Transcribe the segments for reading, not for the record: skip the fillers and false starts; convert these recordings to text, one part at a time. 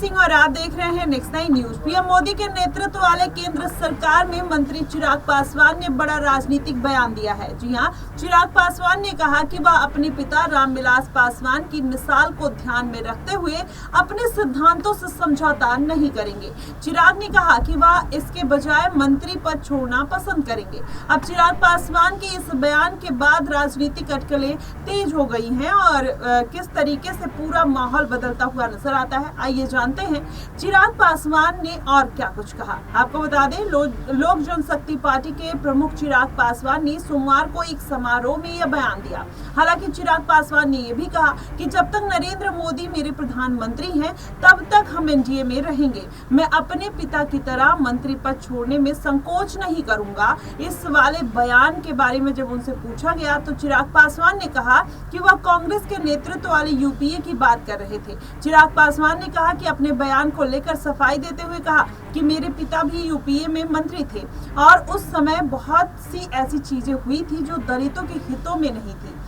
सिंह और आप देख रहे हैं नेक्स्ट 9 न्यूज। पीएम मोदी के नेतृत्व वाले केंद्र सरकार में मंत्री चिराग पासवान ने बड़ा राजनीतिक बयान दिया है। जी हां, चिराग पासवान ने कहा कि वह अपने पिता रामविलास पासवान की मिसाल को ध्यान में रखते हुए अपने सिद्धांतों से समझौता नहीं करेंगे। चिराग ने कहा कि वह इसके बजाय मंत्री पद छोड़ना पसंद करेंगे। अब चिराग पासवान के इस बयान के बाद राजनीतिक अटकलें तेज हो गई हैं और किस तरीके से पूरा माहौल बदलता हुआ नजर आता है, आइए जानते हैं चिराग पासवान ने और क्या कुछ कहा। आपको बता दें, लोक जनशक्ति पार्टी के प्रमुख चिराग पासवान ने सोमवार को एक समारोह में यह बयान दिया। हालांकि चिराग पासवान ने यह भी कहा कि जब तक नरेंद्र मोदी मेरे प्रधानमंत्री हैं तब तक हम एनडीए में रहेंगे। मैं अपने पिता की तरह मंत्री पद छोड़ने में संकोच नहीं करूंगा। इस वाले बयान के बारे में जब उनसे पूछा गया तो चिराग पासवान ने कहा कि वह कांग्रेस के नेतृत्व वाले यूपीए की बात कर रहे थे। चिराग पासवान ने कहा कि अपने बयान को लेकर सफाई देते हुए कहा कि मेरे पिता भी यूपीए में मंत्री थे और उस समय बहुत सी ऐसी चीजें हुई थी जो दलितों के हितों में नहीं थी।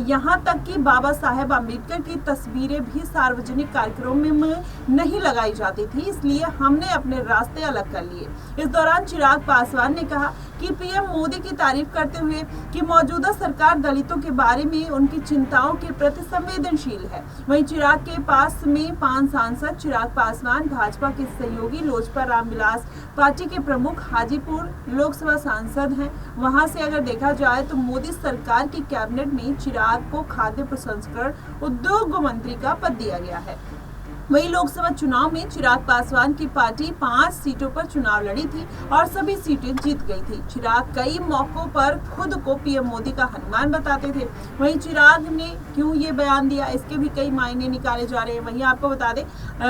यहाँ तक कि बाबा साहेब अम्बेडकर की तस्वीरें भी सार्वजनिक कार्यक्रमों में नहीं लगाई जाती थी, इसलिए हमने अपने रास्ते अलग कर लिए। इस दौरान चिराग पासवान ने कहा कि पीएम मोदी की तारीफ करते हुए कि मौजूदा सरकार दलितों के बारे में उनकी चिंताओं के प्रति संवेदनशील है। वहीं चिराग के पास में 5 सांसद चिराग पासवान, भाजपा के सहयोगी लोजपा रामविलास पार्टी के प्रमुख हाजीपुर लोकसभा सांसद हैं। वहां से अगर देखा जाए तो मोदी सरकार की कैबिनेट में चिराग को खाद्य प्रसंस्करण उद्योग मंत्री का पद दिया गया है। वही लोकसभा चुनाव में चिराग पासवान की पार्टी 5 सीटों पर चुनाव लड़ी थी और सभी सीटें जीत गई थी। चिराग कई मौकों पर खुद को पीएम मोदी का हनुमान बताते थे। वहीं चिराग ने क्यों ये बयान दिया, इसके भी कई मायने निकाले जा रहे हैं। वहीं आपको बता दें,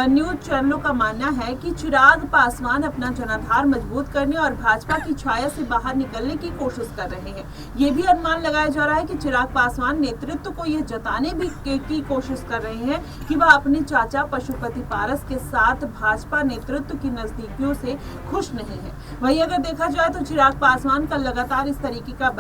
न्यूज चैनलों का मानना है कि चिराग पासवान अपना जनाधार मजबूत करने और भाजपा की छाया से बाहर निकलने की कोशिश कर रहे हैं। ये भी अनुमान लगाया जा रहा है कि चिराग पासवान नेतृत्व को यह जताने भी की कोशिश कर रहे हैं कि वह अपने चाचा पशुपति पारस के साथ भाजपा नेतृत्व की नजदीकियों से खुश नहीं है। वहीं अगर देखा जाए तो चिराग पासवान का लगातार इस तरीके का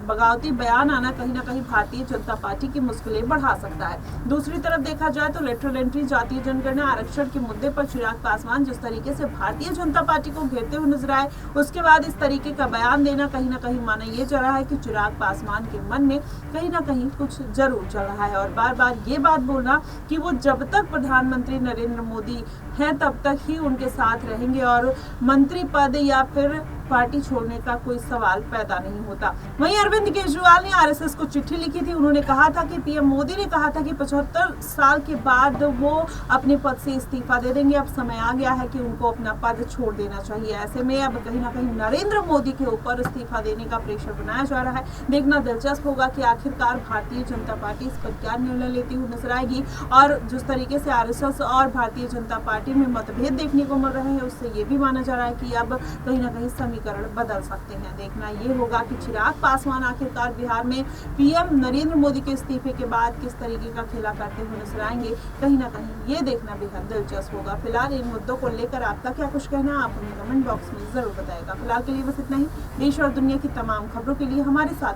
बगावती बयान आना कहीं ना कहीं भारतीय जनता पार्टी की मुश्किलें बढ़ा सकता है। दूसरी तरफ देखा जाए तो लेटरल एंट्री, जातीय जनगणना, आरक्षण के मुद्दे पर चिराग पासवान जिस तरीके से भारतीय जनता पार्टी को घेरते हुए नजर आए, उसके बाद इस तरीके का बयान देना कहीं ना कहीं माना यह जा रहा है कि चिराग पासवान के मन में कहीं ना कहीं कुछ जरूर चल रहा है और बार बार ये बात बोलना कि वो जब तक प्रधानमंत्री नरेंद्र मोदी हैं तब तक ही उनके साथ रहेंगे और मंत्री पद या फिर पार्टी छोड़ने का कोई सवाल पैदा नहीं होता। वहीं अरविंद केजरीवाल ने आरएसएस को चिट्ठी लिखी थी। उन्होंने कहा था कि पीएम मोदी ने कहा था कि 75 साल के बाद वो अपने पद से इस्तीफा दे देंगे। अब समय आ गया है कि उनको अपना पद छोड़ देना चाहिए। ऐसे में अब कहीं ना कहीं नरेंद्र मोदी के ऊपर इस्तीफा देने का प्रेशर बनाया जा रहा है। देखना दिलचस्प होगा कि आखिरकार भारतीय जनता पार्टी इस पर क्या निर्णय लेती हुई नजर आएगी और जिस तरीके से आरएसएस और भारतीय जनता पार्टी में मतभेद देखने को मिल रहे हैं, उससे ये भी माना जा रहा है कि अब कहीं ना कहीं समीकरण बदल सकते हैं। देखना ये होगा कि चिराग पासवान आखिरकार बिहार में पीएम नरेंद्र मोदी के इस्तीफे के बाद किस तरीके का खेला करते हुए नजर आएंगे। कहीं ना कहीं ये देखना बेहद दिलचस्प होगा। फिलहाल इन मुद्दों को लेकर आपका क्या कुछ कहना है, आप हमें कमेंट बॉक्स में जरूर बताएगा। फिलहाल के लिए बस इतना ही। देश और दुनिया की तमाम खबरों के लिए हमारे साथ